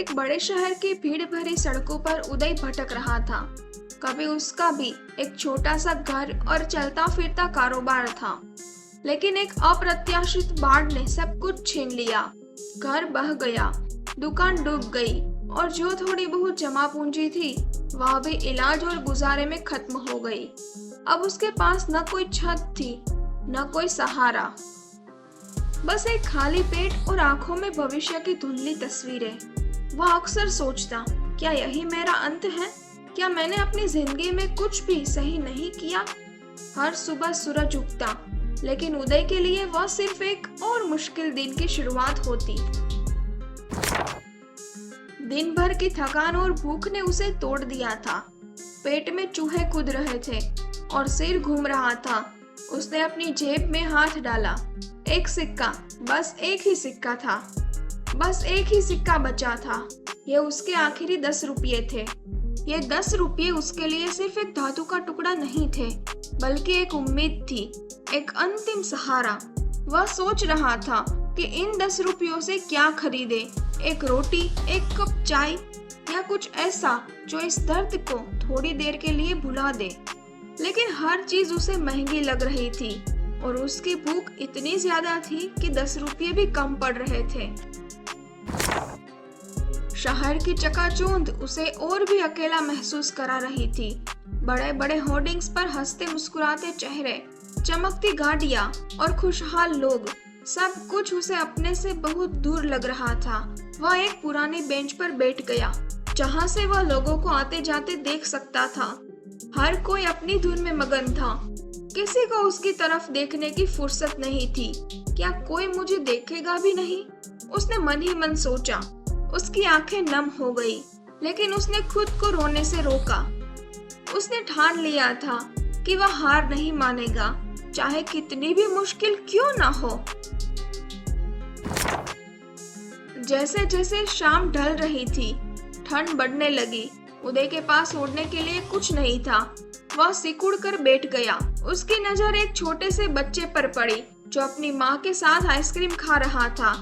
एक बड़े शहर की भीड़ भरी सड़कों पर उदय भटक रहा था। कभी उसका भी एक छोटा सा घर और चलता फिरता कारोबार था, लेकिन एक अप्रत्याशित बाढ़ ने सब कुछ छीन लिया। घर बह गया, दुकान डूब गई और जो थोड़ी बहुत जमा पूंजी थी वह भी इलाज और गुजारे में खत्म हो गई। अब उसके पास न कोई छत थी, न कोई सहारा, बस एक खाली पेट और आंखों में भविष्य की धुंधली तस्वीरें। वह अक्सर सोचता, क्या यही मेरा अंत है? क्या मैंने अपनी जिंदगी में कुछ भी सही नहीं किया? हर सुबह सूरज उगता, लेकिन उदय के लिए वह सिर्फ एक और मुश्किल दिन की शुरुआत होती। दिन भर की थकान और भूख ने उसे तोड़ दिया था। पेट में चूहे कूद रहे थे और सिर घूम रहा था। उसने अपनी जेब में हाथ डाला। एक सिक्का, बस एक ही सिक्का था, बस एक ही सिक्का बचा था। ये उसके आखिरी 10 रुपये थे। ये 10 रुपये उसके लिए सिर्फ एक धातु का टुकड़ा नहीं थे, बल्कि एक उम्मीद थी, एक अंतिम सहारा। वह सोच रहा था कि इन 10 रुपयों से क्या खरीदे, एक रोटी, एक कप चाय या कुछ ऐसा जो इस दर्द को थोड़ी देर के लिए भुला दे। लेकिन हर चीज उसे महंगी लग रही थी और उसकी भूख इतनी ज्यादा थी कि 10 रुपये भी कम पड़ रहे थे। शहर की चकाचौंध उसे और भी अकेला महसूस करा रही थी। बड़े बड़े होर्डिंग्स पर हंसते मुस्कुराते चेहरे, चमकती गाड़ियां और खुशहाल लोग, सब कुछ उसे अपने से बहुत दूर लग रहा था। वह एक पुरानी बेंच पर बैठ गया, जहां से वह लोगों को आते जाते देख सकता था। हर कोई अपनी धुन में मगन था, किसी को उसकी तरफ देखने की फुर्सत नहीं थी। क्या कोई मुझे देखेगा भी नहीं? उसने मन ही मन सोचा। उसकी आंखें नम हो गई, लेकिन उसने खुद को रोने से रोका। उसने ठान लिया था कि वह हार नहीं मानेगा, चाहे कितनी भी मुश्किल क्यों ना हो। जैसे जैसे शाम ढल रही थी, ठंड बढ़ने लगी। उदय के पास ओढ़ने के लिए कुछ नहीं था। वह सिकुड़ कर बैठ गया। उसकी नजर एक छोटे से बच्चे पर पड़ी, जो अपनी माँ के साथ आइसक्रीम खा रहा था।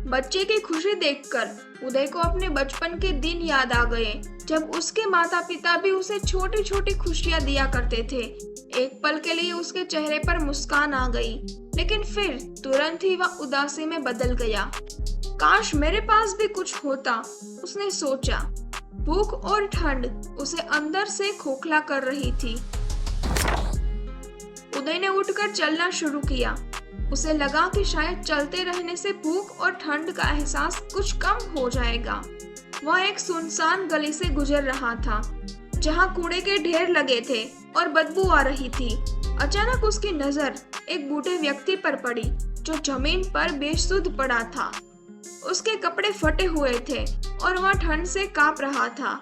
बच्चे की खुशी देखकर उदय को अपने बचपन के दिन याद आ गए, जब उसके माता पिता भी उसे छोटी छोटी खुशियां दिया करते थे। एक पल के लिए उसके चेहरे पर मुस्कान आ गई, लेकिन फिर तुरंत ही वह उदासी में बदल गया। काश मेरे पास भी कुछ होता, उसने सोचा। भूख और ठंड उसे अंदर से खोखला कर रही थी। उदय ने उठकर चलना शुरू किया। उसे लगा कि शायद चलते रहने से भूख और ठंड का एहसास कुछ कम हो जाएगा। वह एक सुनसान गली से गुजर रहा था, जहां कूड़े के ढेर लगे थे और बदबू आ रही थी। अचानक उसकी नजर एक बूढ़े व्यक्ति पर पड़ी, जो जमीन पर बेसुध पड़ा था। उसके कपड़े फटे हुए थे और वह ठंड से कांप रहा था।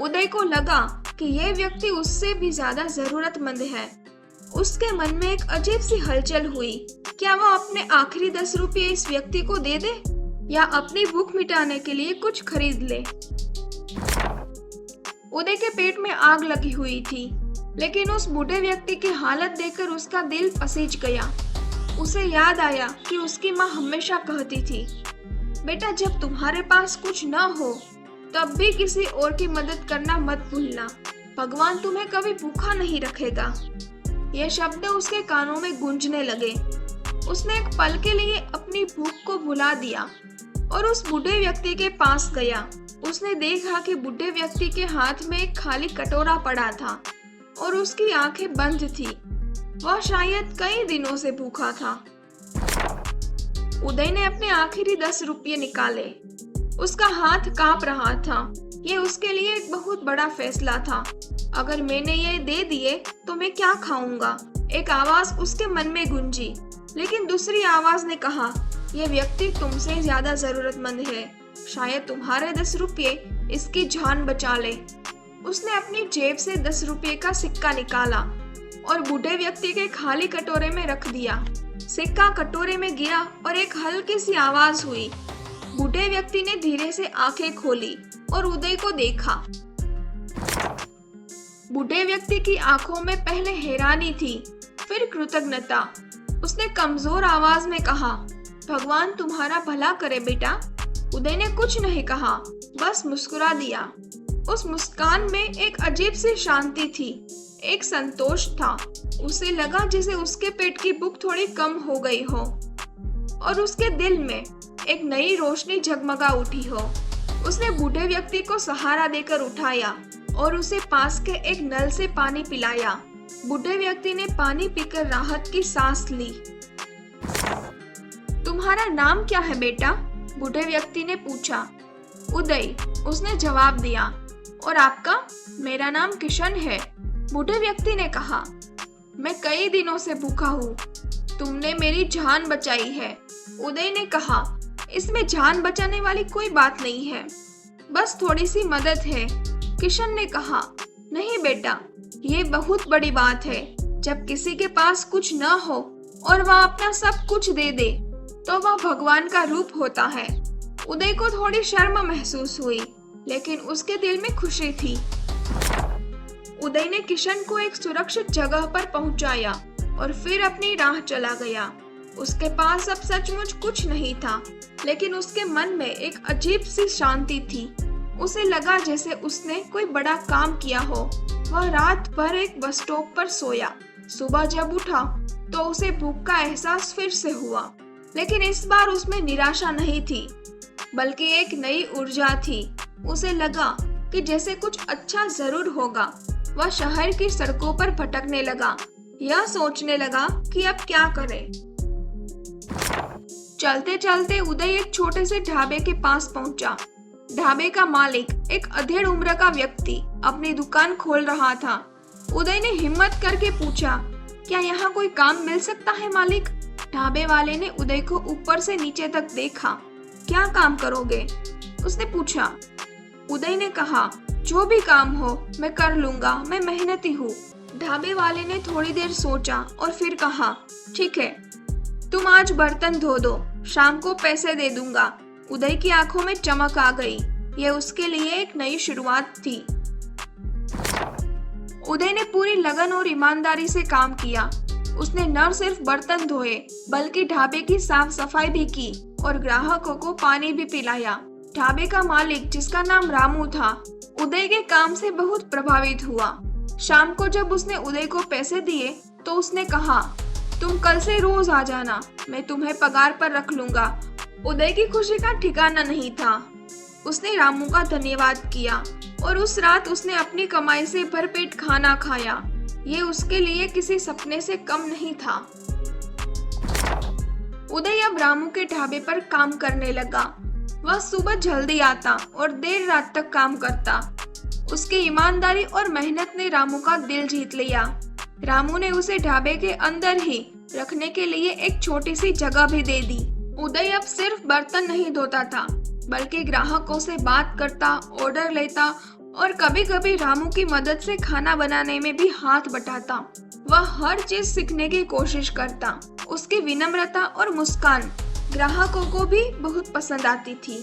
उदय को लगा कि यह व्यक्ति उससे भी ज्यादा जरूरतमंद है। उसके मन में एक अजीब सी हलचल हुई। क्या वह अपने आखिरी 10 रुपये इस व्यक्ति को दे दे, या अपनी भूख मिटाने के लिए कुछ खरीद ले? उदय के पेट में आग लगी हुई थी, लेकिन उस बूढ़े व्यक्ति की हालत देखकर उसका दिल पसीज गया। उसे याद आया कि उसकी माँ हमेशा कहती थी, बेटा, जब तुम्हारे पास कुछ न हो तब भी किसी और की मदद करना मत भूलना। भगवान तुम्हें कभी भूखा नहीं रखेगा। ये शब्द उसके कानों में गूंजने लगे। उसने एक पल के लिए अपनी भूख को भुला दिया और उस बूढ़े व्यक्ति के पास गया। उसने देखा कि बूढ़े व्यक्ति के हाथ में एक खाली कटोरा पड़ा था और उसकी आंखें बंद थी। वह शायद कई दिनों से भूखा था। उदय ने अपने आखिरी 10 रुपये निकाले। उसका हाथ कांप रहा था। ये उसके लिए एक बहुत बड़ा फैसला था। अगर मैंने ये दे दिए तो मैं क्या खाऊंगा? एक आवाज उसके मन में गूंजी, लेकिन दूसरी आवाज ने कहा, यह व्यक्ति तुमसे ज्यादा जरूरतमंद है। शायद तुम्हारे 10 रुपये इसकी जान बचा ले। उसने अपनी जेब से 10 रुपये का सिक्का निकाला और बूढ़े व्यक्ति के खाली कटोरे में रख दिया। सिक्का कटोरे में गिरा और एक हल्की सी आवाज हुई। बूढ़े व्यक्ति ने धीरे से आंखें खोली और उदय को देखा। बूढ़े व्यक्ति की आंखों में पहले हैरानी थी, फिर कृतज्ञता। उसने कमजोर आवाज में कहा, भगवान तुम्हारा भला करे बेटा, उदय ने कुछ नहीं कहा, बस मुस्कुरा दिया। उस मुस्कान में एक अजीब सी शांति थी, एक संतोष था। उसे लगा जैसे उसके पेट की भूख थोड़ी कम हो गई हो और उसके दिल में एक नई रोशनी जगमगा उठी हो। उसने बूढ़े व्यक्ति को सहारा देकर उठाया और उसे पास के एक नल से पानी पिलाया। बूढ़े व्यक्ति ने पानी पीकर राहत की सांस ली। तुम्हारा नाम क्या है बेटा? बूढ़े व्यक्ति ने पूछा। उदय, उसने जवाब दिया। और आपका? मेरा नाम किशन है, बूढ़े व्यक्ति ने कहा। मैं कई दिनों से भूखा हूँ, तुमने मेरी जान बचाई है। उदय ने कहा, इसमें जान बचाने वाली कोई बात नहीं है, बस थोड़ी सी मदद है। किशन ने कहा, नहीं बेटा, ये बहुत बड़ी बात है। जब किसी के पास कुछ न हो और वह अपना सब कुछ दे दे तो वह भगवान का रूप होता है। उदय को थोड़ी शर्म महसूस हुई, लेकिन उसके दिल में खुशी थी। उदय ने किशन को एक सुरक्षित जगह पर पहुंचाया और फिर अपनी राह चला गया। उसके पास अब सचमुच कुछ नहीं था, लेकिन उसके मन में एक अजीब सी शांति थी। उसे लगा जैसे उसने कोई बड़ा काम किया हो। वह रात भर एक बस स्टॉप पर सोया। सुबह जब उठा तो उसे भूख का एहसास फिर से हुआ, लेकिन इस बार उसमें निराशा नहीं थी, बल्कि एक नई ऊर्जा थी। उसे लगा कि जैसे कुछ अच्छा जरूर होगा। वह शहर की सड़कों पर भटकने लगा, यह सोचने लगा कि अब क्या करे। चलते चलते उदय एक छोटे से ढाबे के पास पहुंचा। ढाबे का मालिक, एक अधेड़ उम्र का व्यक्ति, अपनी दुकान खोल रहा था। उदय ने हिम्मत करके पूछा, क्या यहाँ कोई काम मिल सकता है मालिक? ढाबे वाले ने उदय को ऊपर से नीचे तक देखा। क्या काम करोगे? उसने पूछा। उदय ने कहा, जो भी काम हो मैं कर लूंगा, मैं मेहनती हूँ। ढाबे वाले ने थोड़ी देर सोचा और फिर कहा, ठीक है, तुम आज बर्तन धो दो, शाम को पैसे दे दूंगा। उदय की आंखों में चमक आ गई। यह उसके लिए एक नई शुरुआत थी। उदय ने पूरी लगन और ईमानदारी से काम किया। उसने न सिर्फ बर्तन धोए, बल्कि ढाबे की साफ सफाई भी की और ग्राहकों को पानी भी पिलाया। ढाबे का मालिक, जिसका नाम रामू था, उदय के काम से बहुत प्रभावित हुआ। शाम को जब उसने उदय को पैसे दिए तो उसने कहा, तुम कल से रोज आ जाना, मैं तुम्हें पगार पर रख लूंगा। उदय की खुशी का ठिकाना नहीं था। उसने रामू का धन्यवाद किया और उस रात उसने अपनी कमाई से भरपेट खाना खाया। ये उसके लिए किसी सपने से कम नहीं था। उदय अब रामू के ढाबे पर काम करने लगा। वह सुबह जल्दी आता और देर रात तक काम करता। उसकी ईमानदारी और मेहनत ने रामू का दिल जीत लिया। रामू ने उसे ढाबे के अंदर ही रखने के लिए एक छोटी सी जगह भी दे दी। उदय अब सिर्फ बर्तन नहीं धोता था, बल्कि ग्राहकों से बात करता, ऑर्डर लेता और कभी कभी रामू की मदद से खाना बनाने में भी हाथ बटाता। वह हर चीज सीखने की कोशिश करता। उसकी विनम्रता और मुस्कान ग्राहकों को भी बहुत पसंद आती थी।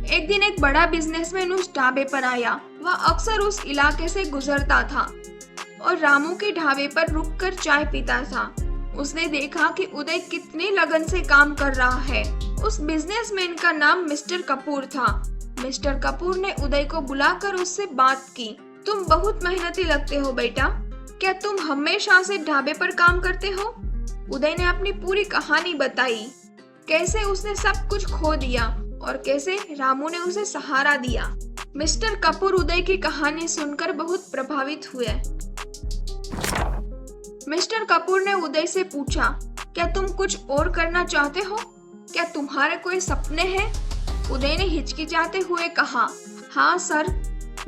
एक दिन एक बड़ा बिजनेसमैन उस ढाबे पर आया। वह अक्सर उस इलाके से गुजरता था और रामू के ढाबे पर रुककर चाय पीता था। उसने देखा कि उदय कितनी लगन से काम कर रहा है। उस बिजनेसमैन का नाम मिस्टर कपूर था। मिस्टर कपूर ने उदय को बुलाकर उससे बात की। तुम बहुत मेहनती लगते हो बेटा, क्या तुम हमेशा से ढाबे पर काम करते हो? उदय ने अपनी पूरी कहानी बताई, कैसे उसने सब कुछ खो दिया और कैसे रामू ने उसे सहारा दिया। मिस्टर कपूर उदय की कहानी सुनकर बहुत प्रभावित हुए। मिस्टर कपूर ने उदय से पूछा, क्या तुम कुछ और करना चाहते हो? क्या तुम्हारे कोई सपने हैं? उदय ने हिचकिचाते हुए कहा, हाँ सर,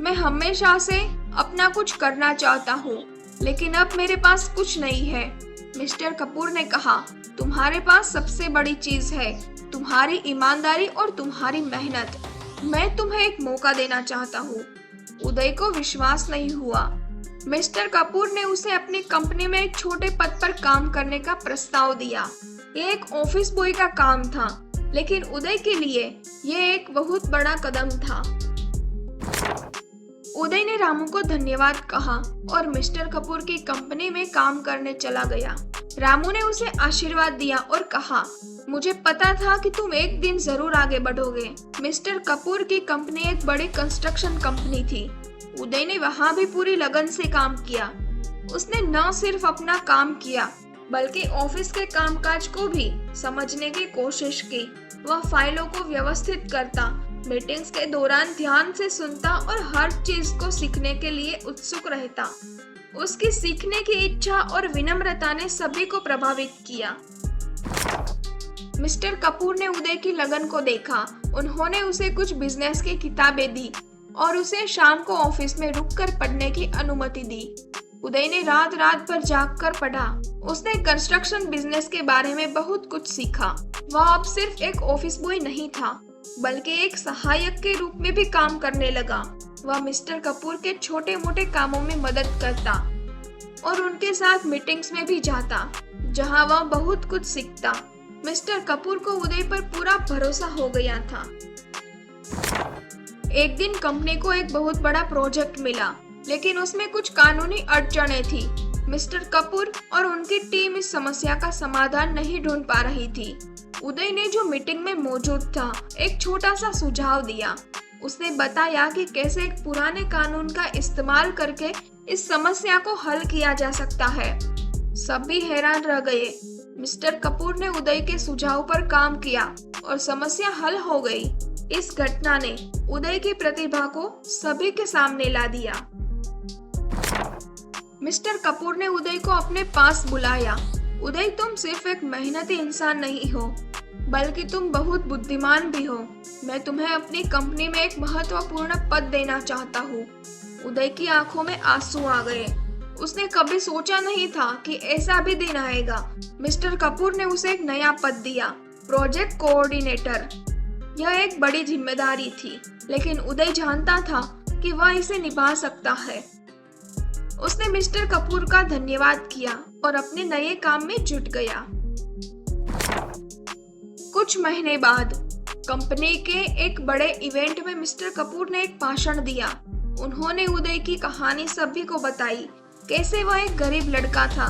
मैं हमेशा से अपना कुछ करना चाहता हूँ, लेकिन अब मेरे पास कुछ नहीं है। मिस्टर कपूर ने कहा, तुम्हारे पास सबसे बड़ी चीज है, तुम्हारी ईमानदारी और तुम्हारी मेहनत। मैं तुम्हें एक मौका देना चाहता हूँ। उदय को विश्वास नहीं हुआ। मिस्टर कपूर ने उसे अपनी कंपनी में एक छोटे पद पर काम करने का प्रस्ताव दिया। ये एक ऑफिस बॉय का काम था, लेकिन उदय के लिए ये एक बहुत बड़ा कदम था। उदय ने रामू को धन्यवाद कहा और मिस्टर कपूर की कंपनी में काम करने चला गया। रामू ने उसे आशीर्वाद दिया और कहा, मुझे पता था कि तुम एक दिन जरूर आगे बढ़ोगे। मिस्टर कपूर की कंपनी एक बड़ी कंस्ट्रक्शन कंपनी थी। उदय ने वहाँ भी पूरी लगन से काम किया। उसने न सिर्फ अपना काम किया बल्कि ऑफिस के कामकाज को भी समझने की कोशिश की। वह फाइलों को व्यवस्थित करता, मीटिंग्स के दौरान ध्यान से सुनता और हर चीज को सीखने के लिए उत्सुक रहता। उसकी सीखने की इच्छा और विनम्रता ने सभी को प्रभावित किया। मिस्टर कपूर ने उदय की लगन को देखा। उन्होंने उसे कुछ बिजनेस की किताबें दी और उसे शाम को ऑफिस में रुककर पढ़ने की अनुमति दी। उदय ने रात रात भर जागकर पढ़ा। उसने कंस्ट्रक्शन बिजनेस के बारे में बहुत कुछ सीखा। वह अब सिर्फ एक ऑफिस बॉय नहीं था बल्कि एक सहायक के रूप में भी काम करने लगा। वह मिस्टर कपूर के छोटे मोटे कामों में मदद करता और उनके साथ मीटिंग्स में भी जाता, जहां वह बहुत कुछ सीखता। मिस्टर कपूर को उदय पर पूरा भरोसा हो गया था। एक दिन कंपनी को एक बहुत बड़ा प्रोजेक्ट मिला, लेकिन उसमें कुछ कानूनी अड़चनें थी। मिस्टर कपूर और उनकी टीम इस समस्या का समाधान नहीं ढूंढ पा रही थी। उदय ने, जो मीटिंग में मौजूद था, एक छोटा सा सुझाव दिया। उसने बताया कि कैसे एक पुराने कानून का इस्तेमाल करके इस समस्या को हल किया जा सकता है। सभी हैरान रह गए। मिस्टर कपूर ने उदय के सुझाव पर काम किया और समस्या हल हो गई। इस घटना ने उदय की प्रतिभा को सभी के सामने ला दिया। मिस्टर कपूर ने उदय को अपने पास बुलाया। उदय, तुम सिर्फ एक मेहनती इंसान नहीं हो बल्कि तुम बहुत बुद्धिमान भी हो। मैं तुम्हें अपनी कंपनी में एक महत्वपूर्ण पद देना चाहता हूँ। उदय की आंखों में आंसू आ गए। उसने कभी सोचा नहीं था कि ऐसा भी दिन आएगा। मिस्टर कपूर ने उसे एक नया पद दिया, प्रोजेक्ट कोऑर्डिनेटर। यह एक बड़ी जिम्मेदारी थी, लेकिन उदय जानता था कि वह इसे निभा सकता है। उसने मिस्टर कपूर का धन्यवाद किया और अपने नए काम में जुट गया। कुछ महीने बाद कंपनी के एक बड़े इवेंट में मिस्टर कपूर ने एक भाषण दिया। उन्होंने उदय की कहानी सभी को बताई, कैसे वह एक गरीब लड़का था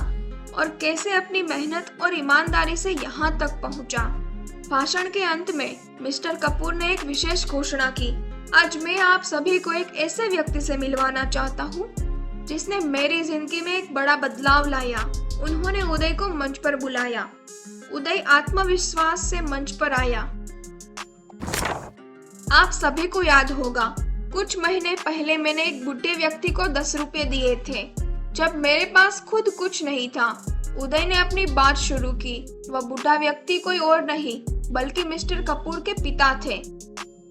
और कैसे अपनी मेहनत और ईमानदारी से यहाँ तक पहुँचा। भाषण के अंत में मिस्टर कपूर ने एक विशेष घोषणा की, आज मैं आप सभी को एक ऐसे व्यक्ति से मिलवाना चाहता हूँ जिसने मेरी जिंदगी में एक बड़ा बदलाव लाया। उन्होंने उदय को मंच पर बुलाया। उदय आत्मविश्वास से मंच पर आया। आप सभी को याद होगा, कुछ महीने पहले मैंने एक बुढ़े व्यक्ति को 10 रुपए दिए थे, जब मेरे पास खुद कुछ नहीं था। उदय ने अपनी बात शुरू की। वह बूढ़ा व्यक्ति कोई और नहीं बल्कि मिस्टर कपूर के पिता थे।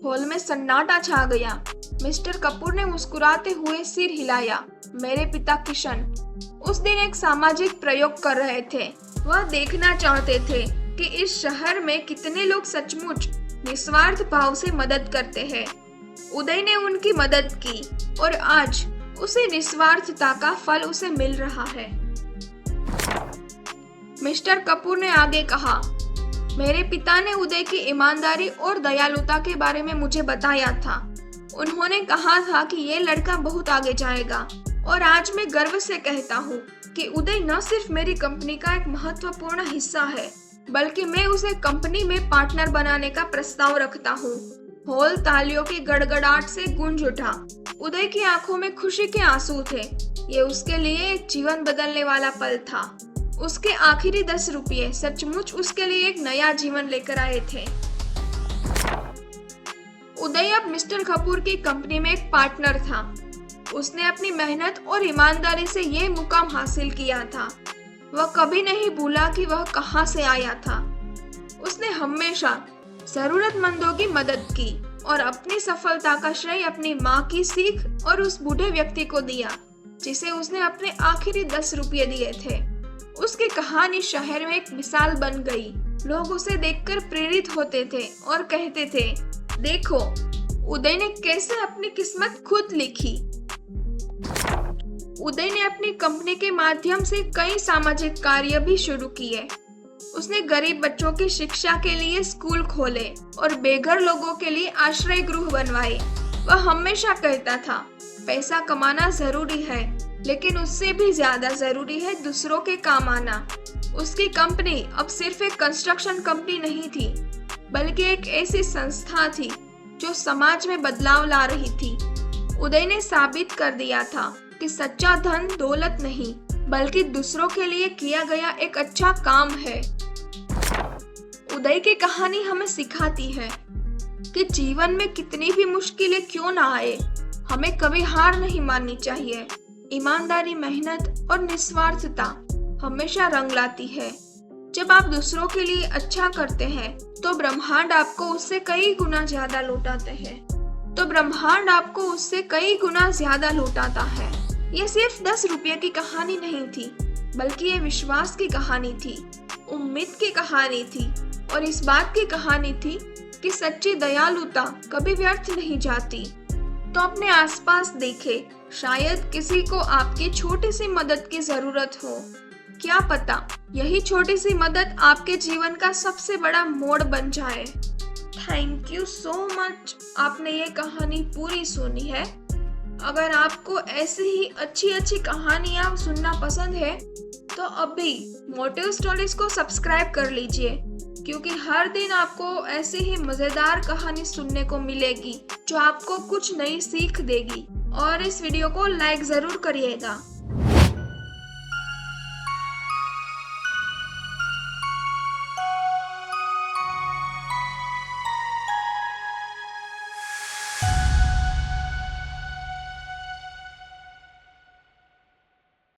हॉल में सन्नाटा छा गया। मिस्टर कपूर ने मुस्कुराते हुए सिर हिलाया। मेरे पिता किशन उस दिन एक सामाजिक प्रयोग कर रहे थे। वह देखना चाहते थे कि इस शहर में कितने लोग सचमुच निस्वार्थ भाव से मदद करते हैं। उदय ने उनकी मदद की और आज उसे निस्वार्थता का फल उसे मिल रहा है। मिस्टर कपूर ने आगे कहा, मेरे पिता ने उदय की ईमानदारी और दयालुता के बारे में मुझे बताया था। उन्होंने कहा था कि ये लड़का बहुत आगे जाएगा और आज मैं गर्व से कहता हूँ कि उदय न सिर्फ मेरी कंपनी का एक महत्वपूर्ण हिस्सा है बल्कि मैं उसे कंपनी में पार्टनर बनाने का प्रस्ताव रखता हूँ। हॉल तालियों की गड़गड़ाहट से गूंज उठा। उदय की आंखों में खुशी के आंसू थे। ये उसके लिए एक जीवन बदलने वाला पल था। उसके आखिरी 10 रुपये सचमुच उसके लिए एक नया जीवन लेकर आए थे। उदय अब मिस्टर कपूर की कंपनी में एक पार्टनर था। उसने अपनी मेहनत और ईमानदारी से ये मुकाम हासिल किया था। वह कभी नहीं भूला कि वह कहां से आया था। उसने हमेशा जरूरतमंदों की मदद की और अपनी सफलता का श्रेय अपनी माँ की सीख और उस बूढ़े व्यक्ति को दिया जिसे उसने अपने आखिरी 10 रुपये दिए थे। उसकी कहानी शहर में एक मिसाल बन गई। लोग उसे देखकर प्रेरित होते थे और कहते थे, देखो उदय ने कैसे अपनी किस्मत खुद लिखी। उदय ने अपनी कंपनी के माध्यम से कई सामाजिक कार्य भी शुरू किए। उसने गरीब बच्चों की शिक्षा के लिए स्कूल खोले और बेघर लोगों के लिए आश्रय गृह बनवाए। वह हमेशा कहता था, पैसा कमाना जरूरी है लेकिन उससे भी ज्यादा जरूरी है दूसरों के काम आना। उसकी कंपनी अब सिर्फ एक कंस्ट्रक्शन कंपनी नहीं थी, बल्कि एक ऐसी संस्था थी जो समाज में बदलाव ला रही थी। उदय ने साबित कर दिया था कि सच्चा धन दौलत नहीं, बल्कि दूसरों के लिए किया गया एक अच्छा काम है। उदय की कहानी हमें सिखाती है कि जीवन में कितनी भी मुश्किलें क्यों ना आए, हमें कभी हार नहीं माननी चाहिए। ईमानदारी, मेहनत और निस्वार्थता हमेशा रंग लाती है। जब आप दूसरों के लिए अच्छा करते हैं तो ब्रह्मांड आपको उससे कई गुना ज्यादा लौटाता है। ये सिर्फ 10 रुपये की कहानी नहीं थी, बल्कि ये विश्वास की कहानी थी, उम्मीद की कहानी थी और इस बात की कहानी थी कि सच्ची दयालुता कभी व्यर्थ नहीं जाती। तो अपने आसपास देखें, शायद किसी को आपकी छोटी सी मदद की जरूरत हो। क्या पता यही छोटी सी मदद आपके जीवन का सबसे बड़ा मोड़ बन जाए। थैंक यू सो मच, आपने ये कहानी पूरी सुनी है। अगर आपको ऐसी ही अच्छी कहानियां सुनना पसंद है तो अभी मोटिव स्टोरीज को सब्सक्राइब कर लीजिए, क्योंकि हर दिन आपको ऐसी ही मजेदार कहानी सुनने को मिलेगी जो आपको कुछ नई सीख देगी। और इस वीडियो को लाइक जरूर करिएगा।